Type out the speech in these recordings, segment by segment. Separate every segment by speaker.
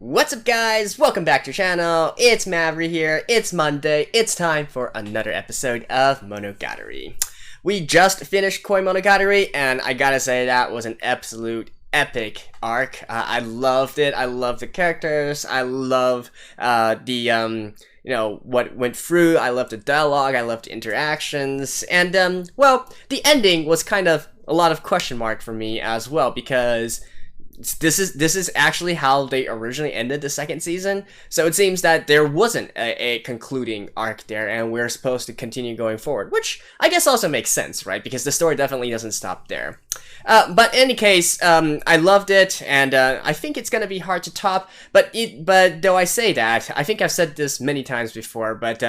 Speaker 1: What's up, guys? Welcome back to the channel. It's Mavri here. It's Monday. It's time for another episode of Monogatari. We just finished Koi Monogatari, and I gotta say that was an absolute epic arc. I loved it. I love the characters. I love what went through. I love the dialogue. I love the interactions. And well, the ending was kind of a lot of question mark for me as well, because this is actually how they originally ended the second season. So it seems that there wasn't a concluding arc there, and we're supposed to continue going forward, which I guess also makes sense, right? Because the story definitely doesn't stop there. But in any case, I loved it, and I think it's gonna be hard to top. But though I say that, I think I've said this many times before. But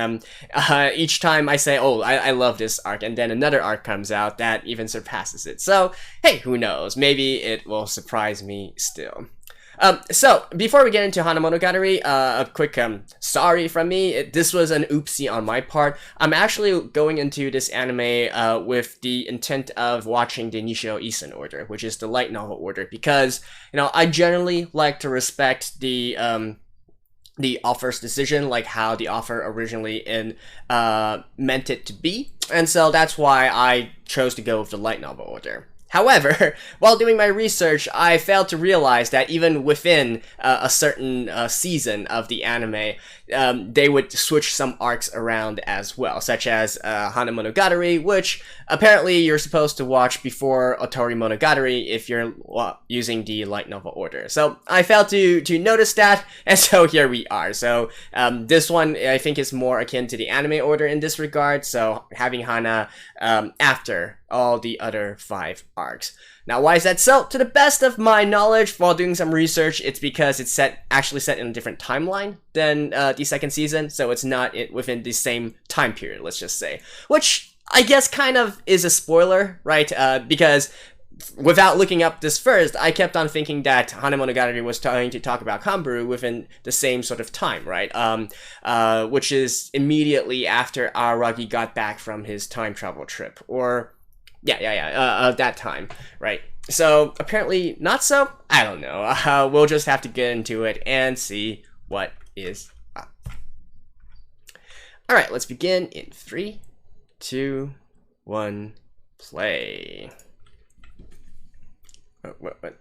Speaker 1: each time I say, "Oh, I love this arc," and then another arc comes out that even surpasses it. So hey, who knows? Maybe it will surprise me still. So before we get into Hanamonogatari, a quick sorry from me. This was an oopsie on my part. I'm actually going into this anime with the intent of watching the Nishio Isen order, which is the light novel order, because I generally like to respect the author's decision, like how the author originally meant it to be, and so that's why I chose to go with the light novel order. However, while doing my research, I failed to realize that even within a certain season of the anime, they would switch some arcs around as well, such as Hanamonogatari, which apparently you're supposed to watch before Otori Monogatari if you're using the light novel order. So I failed to notice that, and so here we are. So this one I think is more akin to the anime order in this regard, so having Hana after all the other 5 arcs. Now, why is that so? To the best of my knowledge, while doing some research, it's because it's actually set in a different timeline than the second season, so it's not within the same time period, let's just say. Which I guess kind of is a spoiler, right? Because without looking up this first, I kept on thinking that Hanamonogatari was trying to talk about Kanbaru within the same sort of time, right? Which is immediately after Aragi got back from his time travel trip, or that time, right? So apparently not so. I don't know. We'll just have to get into it and see what is up. All right, let's begin in 3, 2, 1, play. What?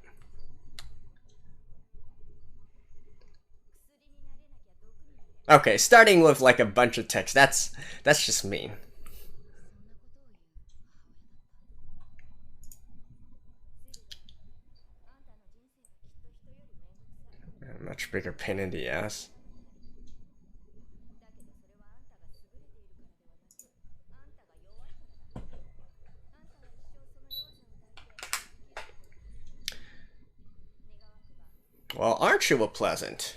Speaker 1: Okay, starting with like a bunch of text. That's just mean. A much bigger pain in the ass. Well, aren't you a pleasant?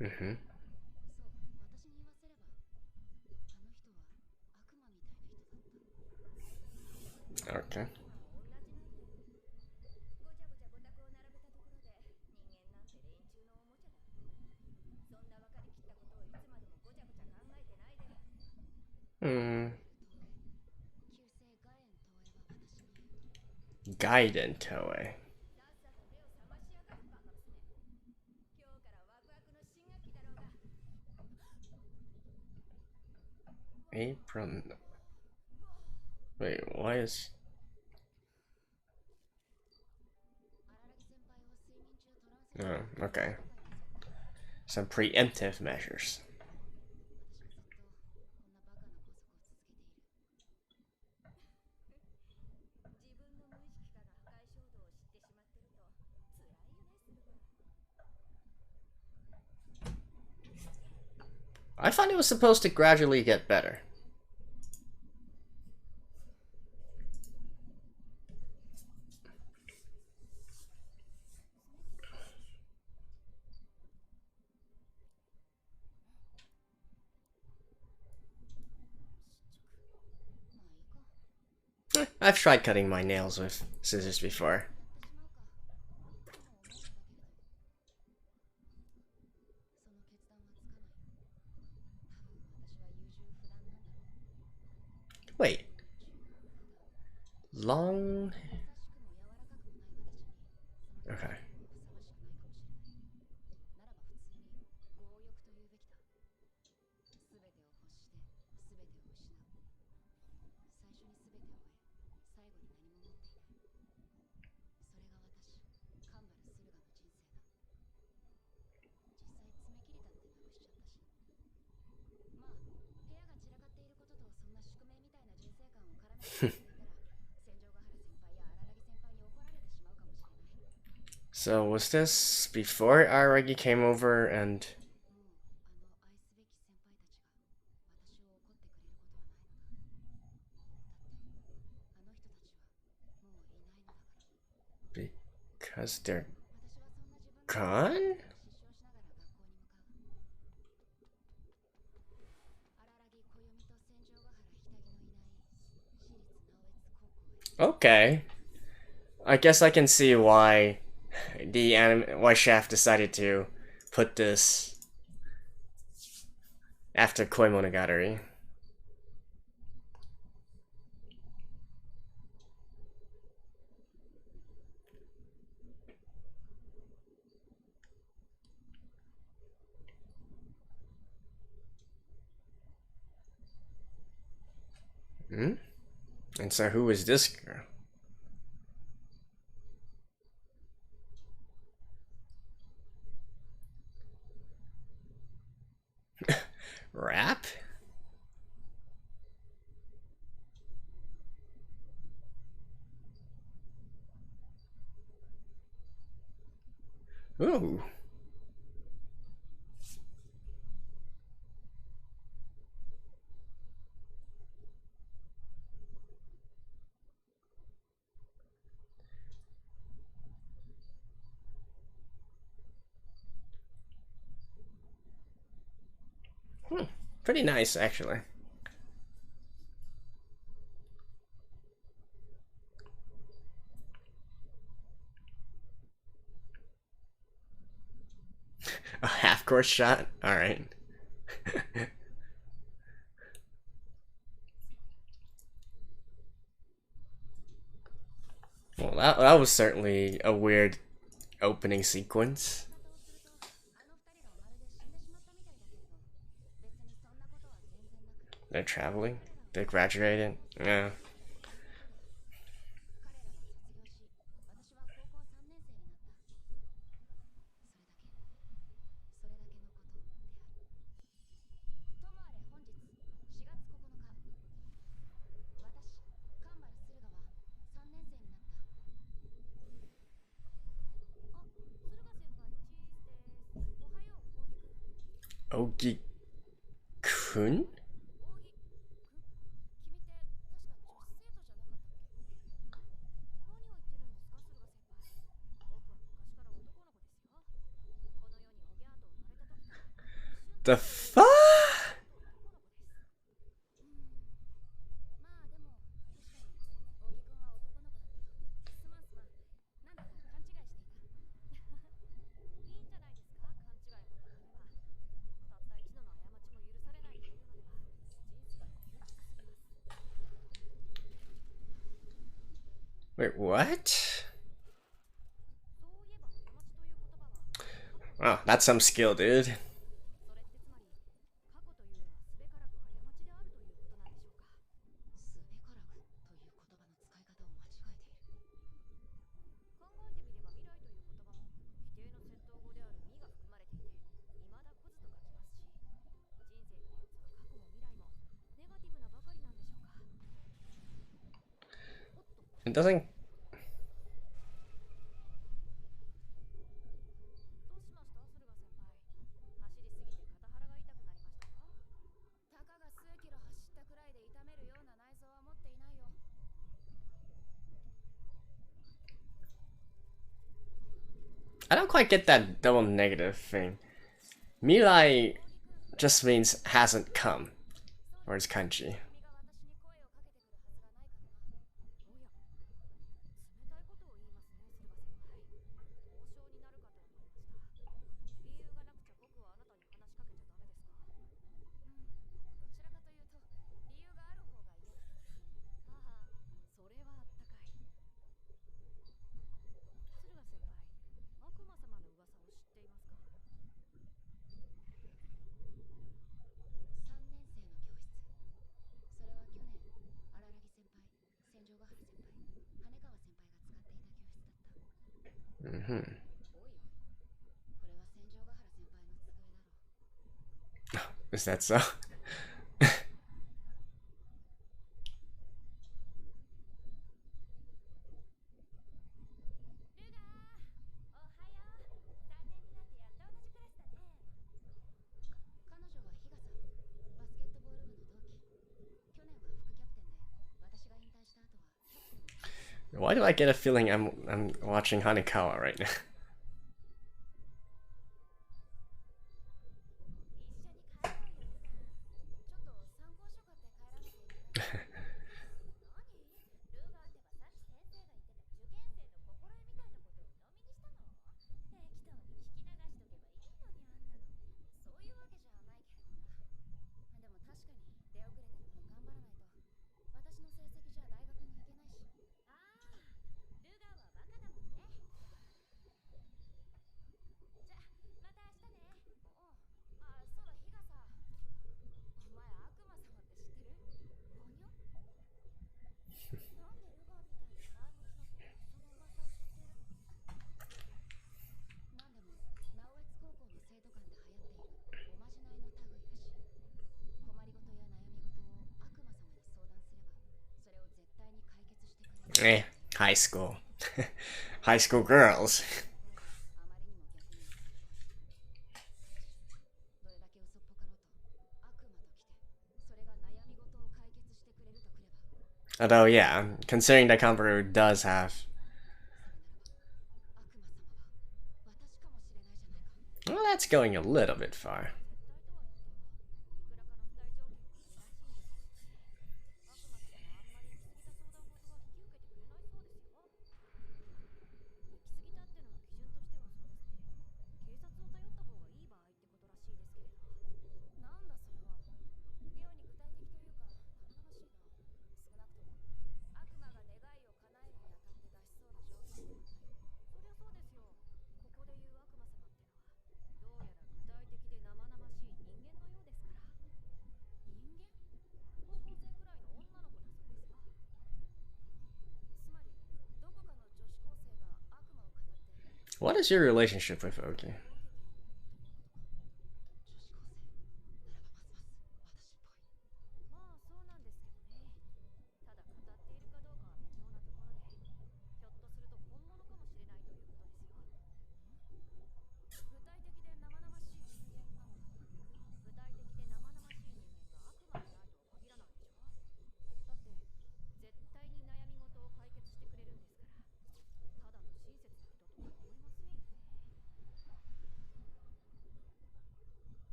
Speaker 1: Mm-hmm. Okay. Gaiden Toei. April. Wait, why is... Oh, okay. Some preemptive measures. I thought it was supposed to gradually get better. I've tried cutting my nails with scissors before. Wait. Long... Okay. So, was this before Aragi came over and... Because they're gone? Okay. I guess I can see why why Shaft decided to put this after Koi Monogatari. Hmm? And so who is this girl? Rap? Ooh. Pretty nice, actually. A half-course shot? Alright. Well, that was certainly a weird opening sequence. They're traveling? They graduated? Yeah. Ougi-kun? The fuck? Wait, what? Wow, that's some skill, dude. It doesn't... I don't quite get that double negative thing. Mirai just means hasn't come. Or it's kanji. Is that so? Why do I get a feeling I'm watching Hanekawa right now? High school. High school girls. Although, yeah, considering that Kambaru does have... Well, that's going a little bit far. What is your relationship with Ougi?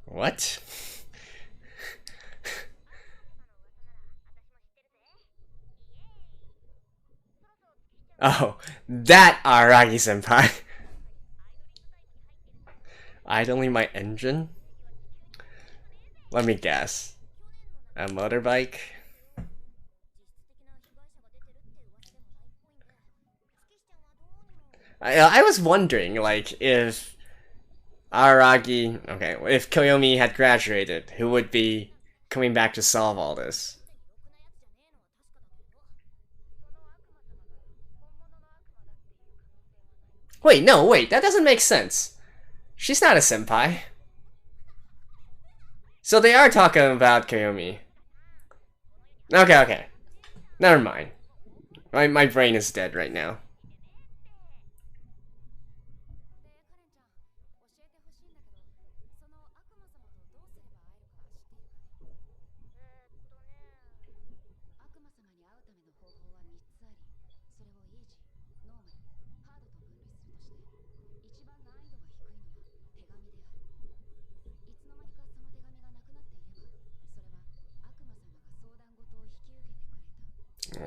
Speaker 1: What? Oh, that Aragi-senpai. Idling my engine? Let me guess. A motorbike? I was wondering, like, if Aragi, okay, if Koyomi had graduated, who would be coming back to solve all this? Wait, no, wait, that doesn't make sense. She's not a senpai. So they are talking about Koyomi. Okay. Never mind. My brain is dead right now.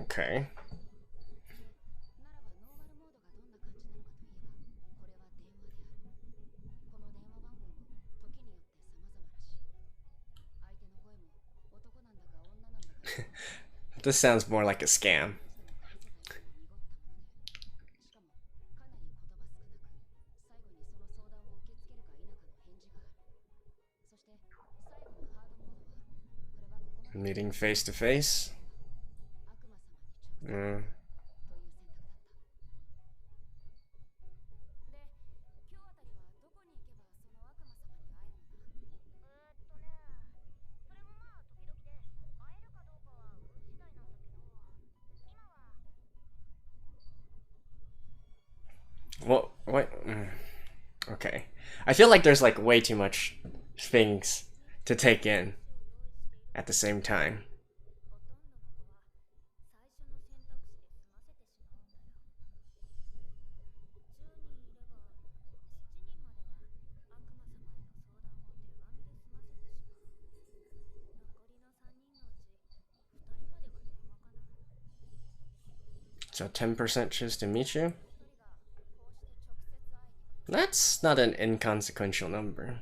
Speaker 1: Okay. This sounds more like a scam. Meeting face to face. Well, what? Okay. I feel like there's like way too much things to take in at the same time. So 10% choose to meet you? That's not an inconsequential number.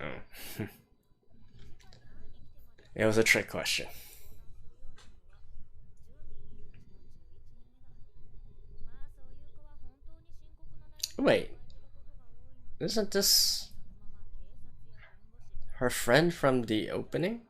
Speaker 1: Oh. It was a trick question. Wait. Isn't this her friend from the opening?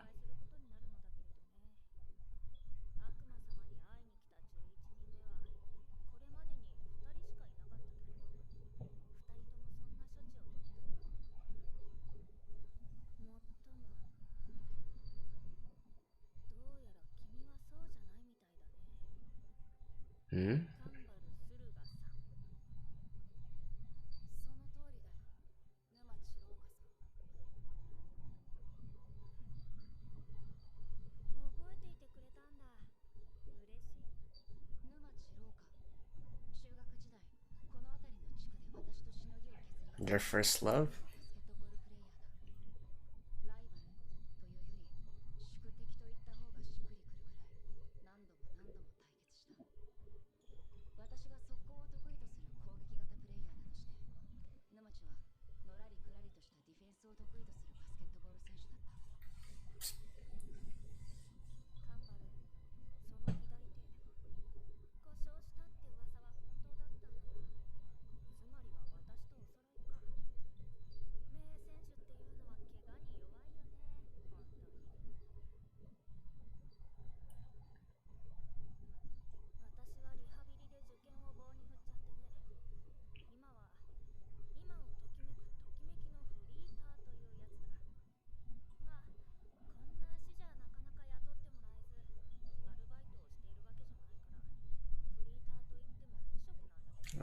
Speaker 1: Your first love?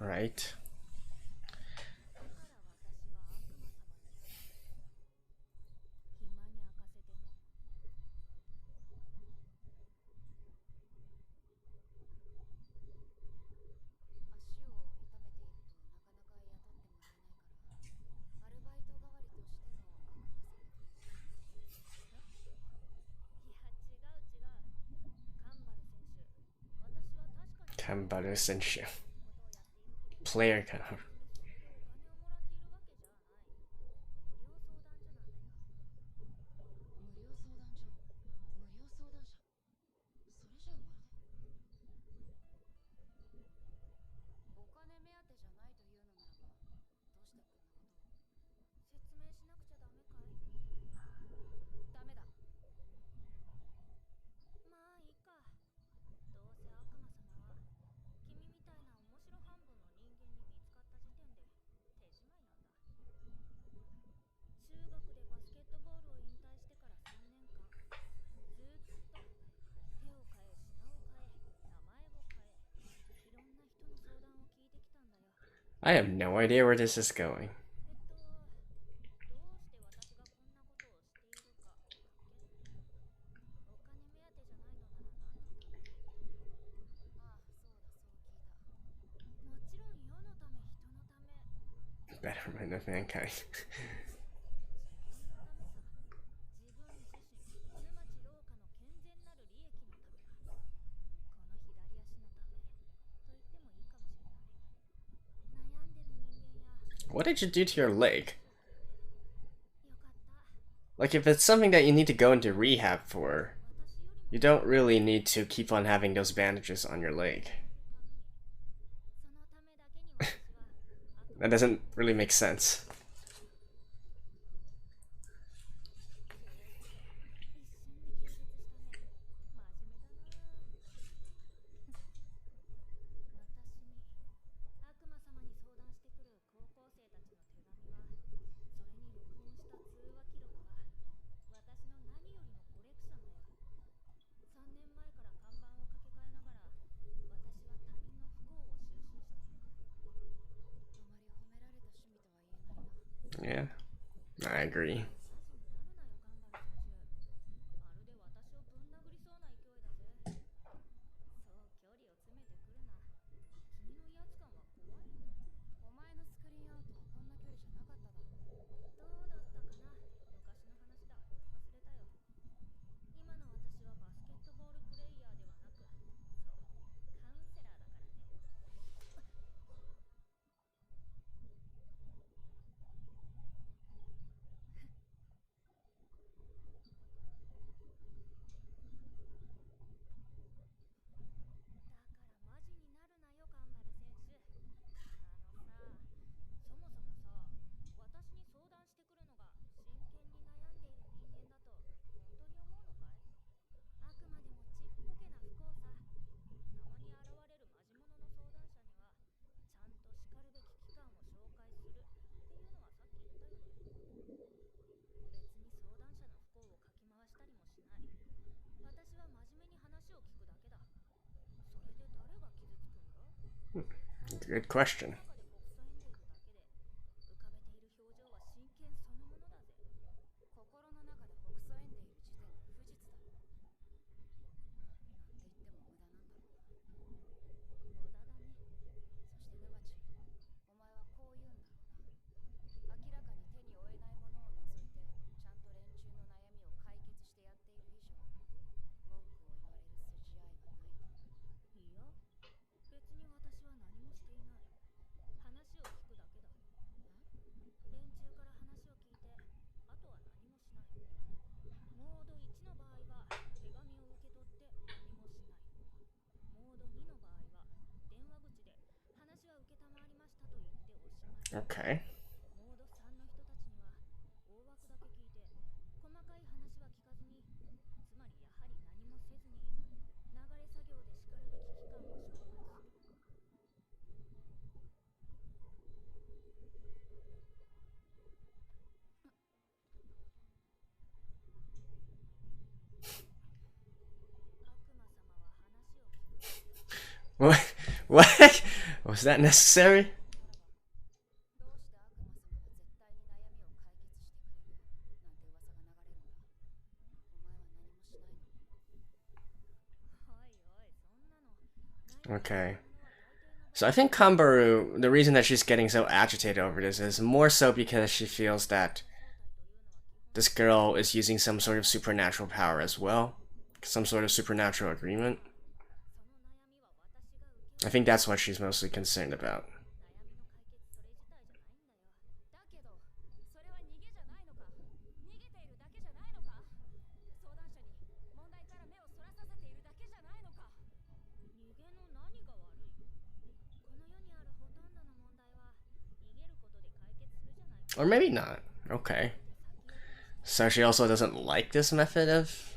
Speaker 1: Right. Kanbaru Senshu. Player kind of. I have no idea where this is going. Betterment of mankind. What did you do to your leg? Like, if it's something that you need to go into rehab for, you don't really need to keep on having those bandages on your leg. That doesn't really make sense. Yeah, I agree. Good question. Okay. What? What? Was that necessary? Okay. So I think Kambaru, the reason that she's getting so agitated over this is more so because she feels that this girl is using some sort of supernatural power as well. Some sort of supernatural agreement. I think that's what she's mostly concerned about. Or maybe not. Okay. So she also doesn't like this method of...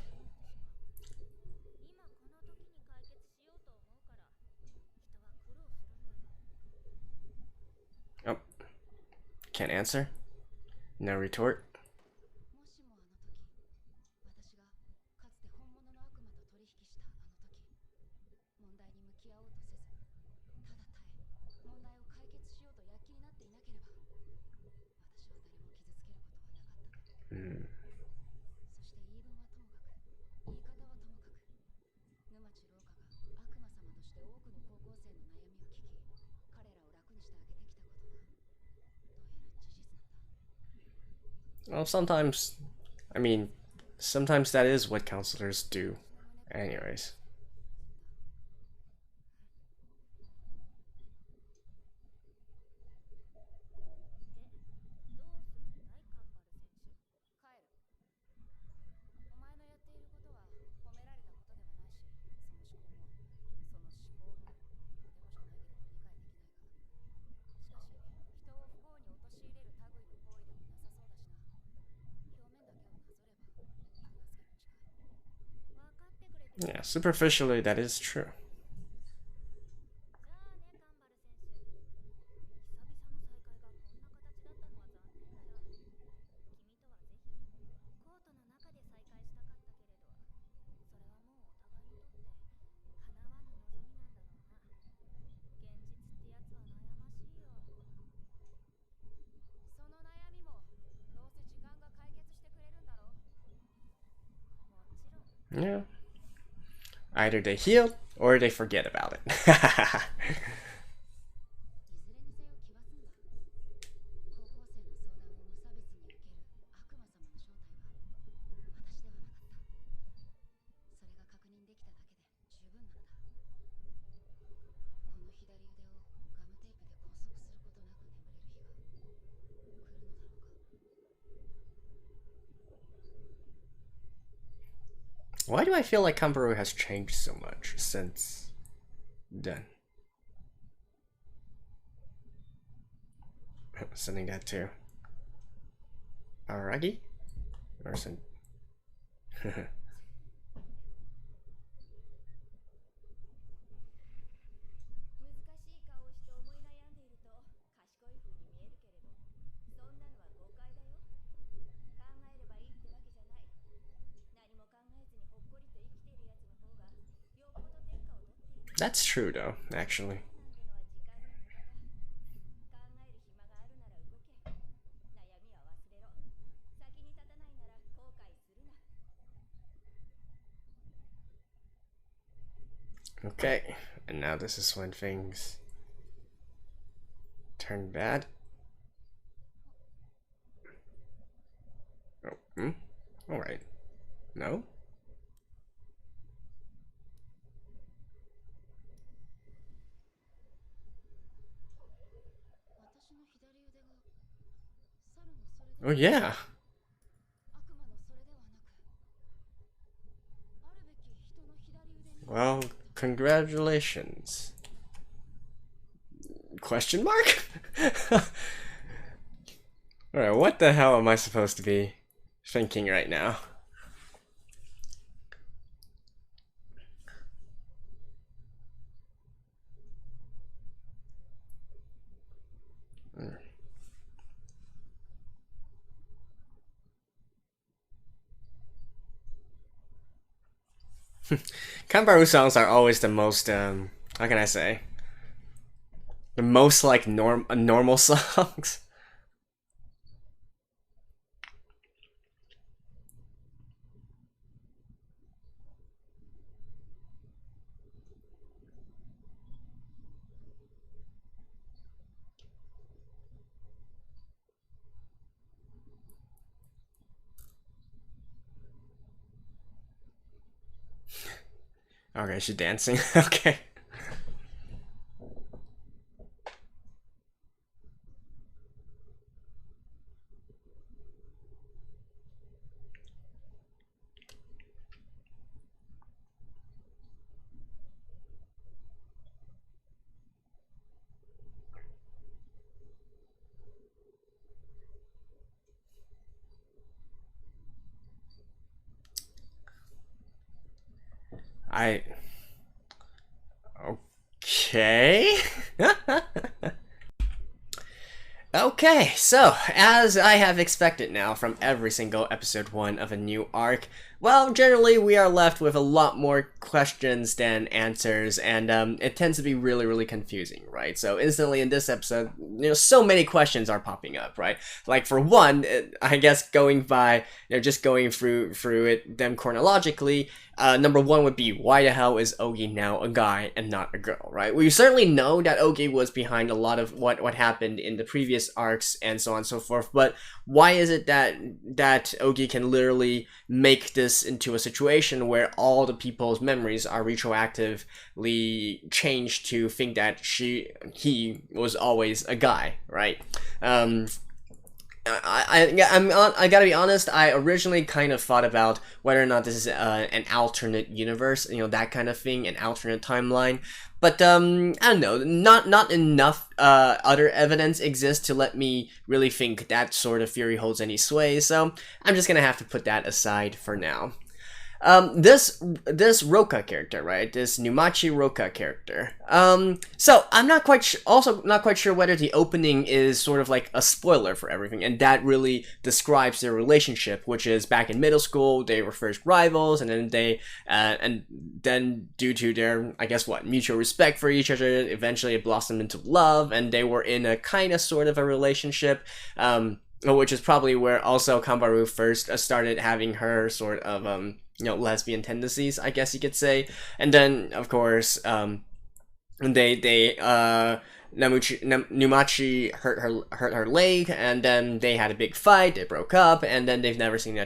Speaker 1: Oh. Can't answer? No retort? Hmm. Well, sometimes, I mean, sometimes that is what counselors do. Anyways. Yeah, superficially, that is true. Yeah. Either they heal or they forget about it. Why do I feel like Kambaru has changed so much since then? Sending that to Aragi? Or send... That's true though, actually. Okay, and now this is when things turn bad. Oh, alright. No? Oh yeah. Well, congratulations. Question mark? Alright, what the hell am I supposed to be thinking right now? Kambaru songs are always the most, how can I say? The most, like, normal songs. Okay, she's dancing. Okay. Okay. Okay, so, as I have expected now from every single episode 1 of a new arc, well, generally we are left with a lot more questions than answers, and it tends to be really, really confusing, right? So instantly in this episode, so many questions are popping up, right? Like for one, I guess going by, just going through it, them chronologically, number 1 would be, why the hell is Ougi now a guy and not a girl, right? We certainly know that Ougi was behind a lot of what happened in the previous arcs and so on and so forth, but why is it that Ougi can literally make this into a situation where all the people's memories are retroactively changed to think that he was always a guy, right? I gotta be honest, I originally kind of thought about whether or not this is an alternate universe, that kind of thing, an alternate timeline. But, I don't know, not enough other evidence exists to let me really think that sort of theory holds any sway, so I'm just gonna have to put that aside for now. This Roka character, right? This Numachi Roka character. So I'm not quite also not quite sure whether the opening is sort of like a spoiler for everything, and that really describes their relationship, which is back in middle school they were first rivals, and then due to their, I guess, mutual respect for each other, eventually it blossomed into love, and they were in a kind of sort of a relationship. Which is probably where also Kambaru first started having her sort of lesbian tendencies, I guess you could say. And then of course Numachi hurt her leg, and then they had a big fight, they broke up, and then they've never seen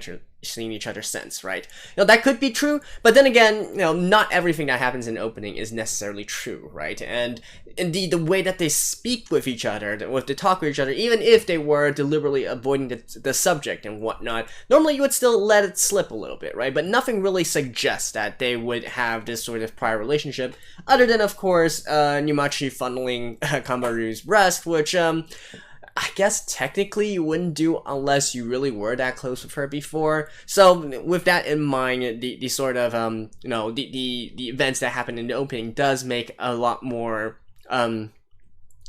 Speaker 1: each other since, right? That could be true, but then again, not everything that happens in opening is necessarily true, right? And indeed, the way that they speak with each other, they talk with each other, even if they were deliberately avoiding the subject and whatnot, normally you would still let it slip a little bit, right? But nothing really suggests that they would have this sort of prior relationship, other than, of course, Numachi funneling Kambaru's breast, which, I guess technically you wouldn't do unless you really were that close with her before. So with that in mind, the sort of the events that happen in the opening does make a lot more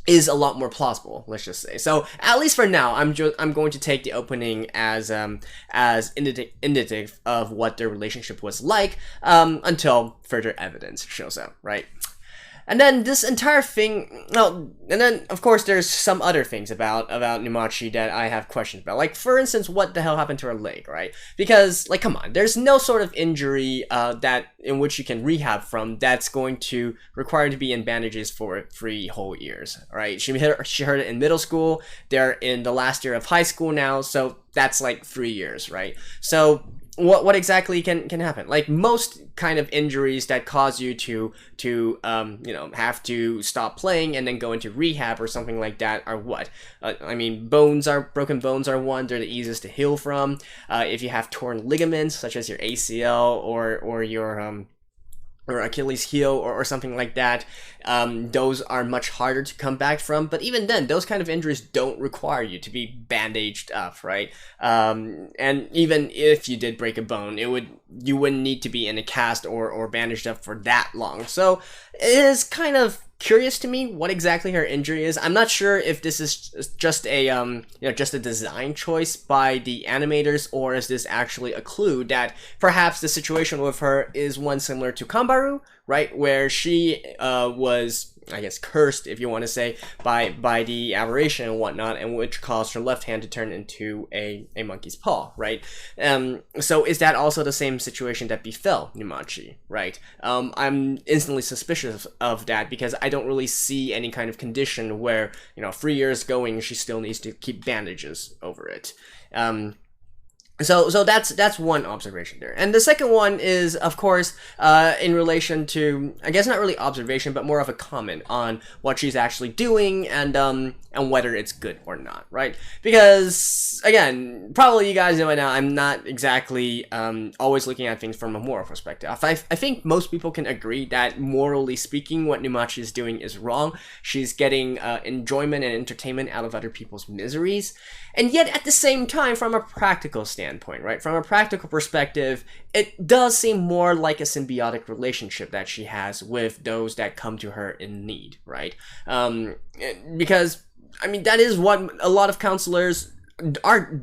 Speaker 1: is a lot more plausible, let's just say. So at least for now, I'm going to take the opening as indicative of what their relationship was like until further evidence shows up, right? And then this entire thing, and then of course there's some other things about Numachi that I have questions about. Like, for instance, what the hell happened to her leg, right? Because, like, come on, there's no sort of injury that in which you can rehab from that's going to require to be in bandages for 3 whole years, right? She hurt it in middle school, they're in the last year of high school now, so that's like 3 years, right? So what exactly can happen? Like, most kind of injuries that cause you to have to stop playing and then go into rehab or something like that are what? I mean, broken bones are one. They're the easiest to heal from. If you have torn ligaments, such as your ACL or your or Achilles heel or something like that, those are much harder to come back from. But even then, those kind of injuries don't require you to be bandaged up, right? And even if you did break a bone, you wouldn't need to be in a cast or bandaged up for that long. So it is kind of curious to me what exactly her injury is. I'm not sure if this is just a just a design choice by the animators, or is this actually a clue that perhaps the situation with her is one similar to Kambaru, right, where she was, I guess, cursed, if you want to say, by the aberration and whatnot, and which caused her left hand to turn into a monkey's paw, right? So is that also the same situation that befell Numachi, right? I'm instantly suspicious of that, because I don't really see any kind of condition where, 3 years going, she still needs to keep bandages over it. So that's one observation there. And the second one is, of course, in relation to, I guess not really observation, but more of a comment on what she's actually doing and whether it's good or not, right? Because, again, probably you guys know by now, I'm not exactly always looking at things from a moral perspective. I think most people can agree that, morally speaking, what Numachi is doing is wrong. She's getting enjoyment and entertainment out of other people's miseries. And yet, at the same time, from a practical standpoint, right? From a practical perspective, it does seem more like a symbiotic relationship that she has with those that come to her in need, right? Because, I mean, that is what a lot of counselors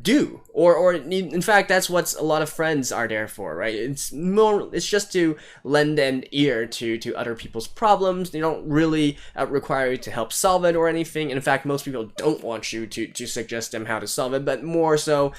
Speaker 1: do, or in fact, that's what a lot of friends are there for, right? It's just to lend an ear to other people's problems. They don't really require you to help solve it or anything. In fact, most people don't want you to suggest them how to solve it, but more so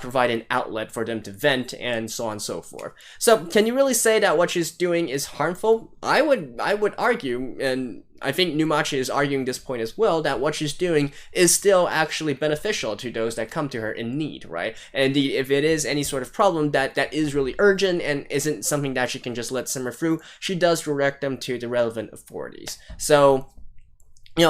Speaker 1: provide an outlet for them to vent, and so on and so forth. So can you really say that what she's doing is harmful? I would argue, and I think Numachi is arguing this point as well, that what she's doing is still actually beneficial to those that come to her in need, right? And indeed, if it is any sort of problem that is really urgent and isn't something that she can just let simmer through, she does direct them to the relevant authorities. So,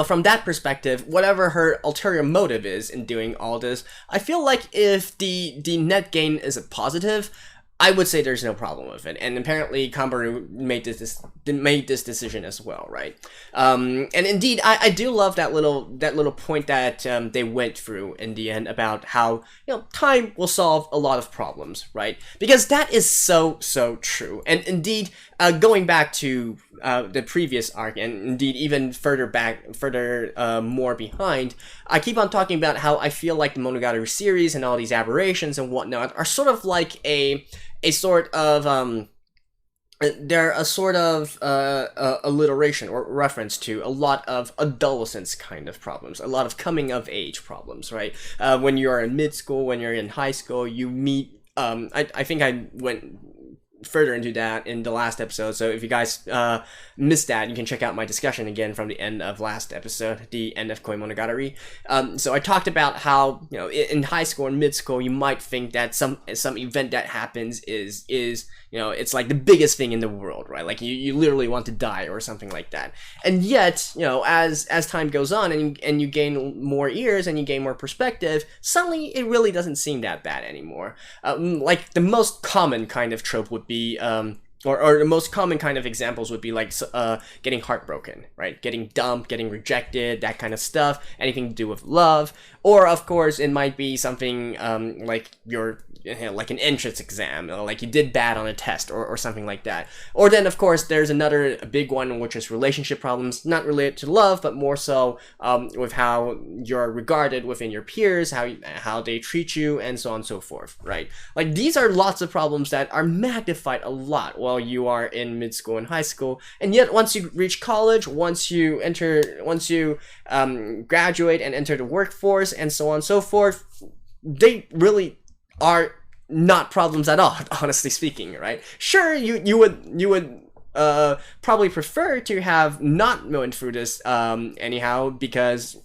Speaker 1: from that perspective, whatever her ulterior motive is in doing all this, I feel like if the net gain is a positive, I would say there's no problem with it, and apparently Kambaru made this decision as well, right? And indeed, I do love that little point that they went through in the end about how time will solve a lot of problems, right? Because that is so true, and indeed, going back to the previous arc, and indeed even further more behind, I keep on talking about how I feel like the Monogatari series and all these aberrations and whatnot are sort of like they're a sort of alliteration or reference to a lot of adolescence kind of problems, a lot of coming of age problems, right? When you're in mid school, when you're in high school, you meet. I think I went further into that in the last episode, so if you guys missed that, you can check out my discussion again from the end of last episode, the end of Koi Monogatari. So I talked about how in high school and mid school you might think that some event that happens is it's like the biggest thing in the world, right? Like you literally want to die or something like that. And yet, as time goes on and you gain more years and you gain more perspective, suddenly it really doesn't seem that bad anymore. Like the most common kind of trope would be or the most common kind of examples would be like getting heartbroken, right? Getting dumped, getting rejected, that kind of stuff, anything to do with love. Or of course it might be something like like an entrance exam, like you did bad on a test or something like that. Or then of course there's another big one, which is relationship problems, not related to love, but more so with how you're regarded within your peers, how they treat you, and so on and so forth, right? Like these are lots of problems that are magnified a lot while you are in mid school and high school, and yet once you reach college, once you graduate and enter the workforce, and so on and so forth, they really are not problems at all, honestly speaking, right? Sure, you would probably prefer to have not went through this anyhow, because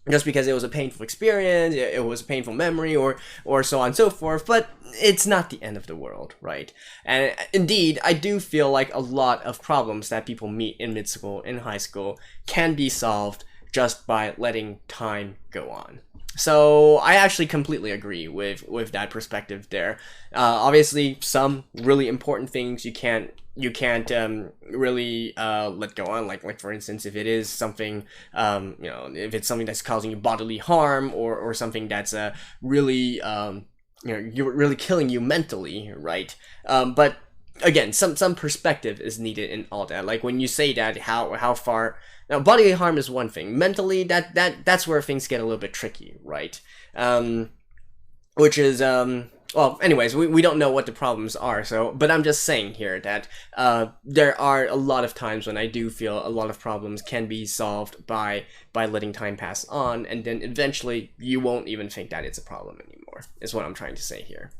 Speaker 1: just because it was a painful experience, it was a painful memory, or so on and so forth, but it's not the end of the world, right? And indeed, I do feel like a lot of problems that people meet in mid school, in high school, can be solved just by letting time go on. So I actually completely agree with that perspective there. Obviously, some really important things you can't really let go on, like for instance, if it is something if it's something that's causing you bodily harm, or something that's really you're really killing you mentally, right? But again, some perspective is needed in all that. Like when you say that, how far. Now, bodily harm is one thing. Mentally, that's where things get a little bit tricky, right? Which is, well, anyways, we don't know what the problems are, but I'm just saying here that there are a lot of times when I do feel a lot of problems can be solved by letting time pass on, and then eventually you won't even think that it's a problem anymore, is what I'm trying to say here.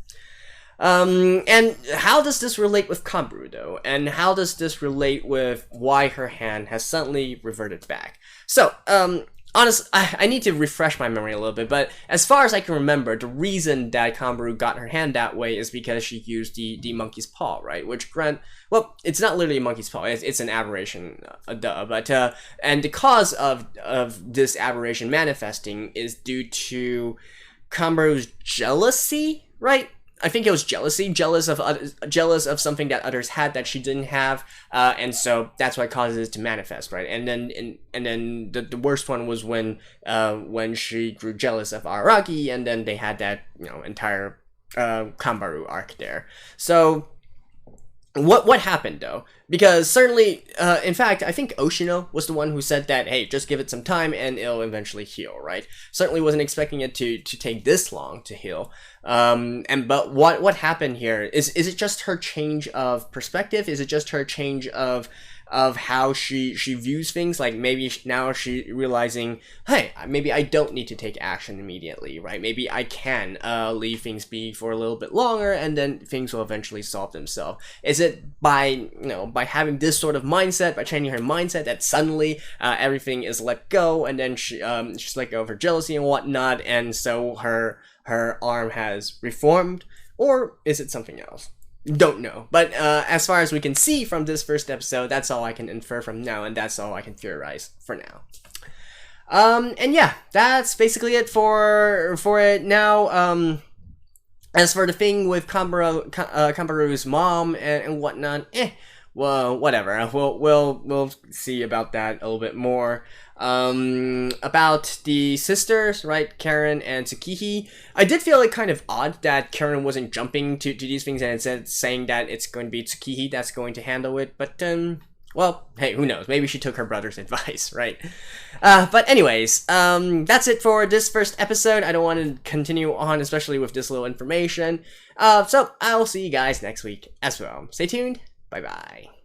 Speaker 1: And how does this relate with Kambaru, though? And how does this relate with why her hand has suddenly reverted back? So, honestly, I need to refresh my memory a little bit, but as far as I can remember, the reason that Kambaru got her hand that way is because she used the monkey's paw, right? Which well, it's not literally a monkey's paw, it's an aberration, but, and the cause of this aberration manifesting is due to Kambaru's jealousy, right? I think it was jealousy, jealous of something that others had that she didn't have, and so that's why it causes it to manifest, right? And then the worst one was when she grew jealous of Araki, and then they had that entire Kambaru arc there. So what happened though? Because certainly, in fact, I think Oshino was the one who said that, hey, just give it some time and it'll eventually heal, right? Certainly wasn't expecting it to take this long to heal. But what happened here? Is it just her change of perspective? Is it just her change of how she views things? Like maybe now she realizing, hey, maybe I don't need to take action immediately, right? Maybe I can leave things be for a little bit longer, and then things will eventually solve themselves. Is it by having this sort of mindset, by changing her mindset, that suddenly everything is let go, and then she's let go of her jealousy and whatnot, and so her arm has reformed? Or is it something else? Don't know. But as far as we can see from this first episode, that's all I can infer from now, and that's all I can theorize for now. And yeah, that's basically it for it now. As for the thing with Kambaru's mom and whatnot, well, whatever. We'll see about that a little bit more. About the sisters, right, Karen and Tsukihi, I did feel it kind of odd that Karen wasn't jumping to these things and instead saying that it's going to be Tsukihi that's going to handle it, but, well, hey, who knows? Maybe she took her brother's advice, right? But anyways, that's it for this first episode. I don't want to continue on, especially with this little information. So I'll see you guys next week as well. Stay tuned. Bye-bye.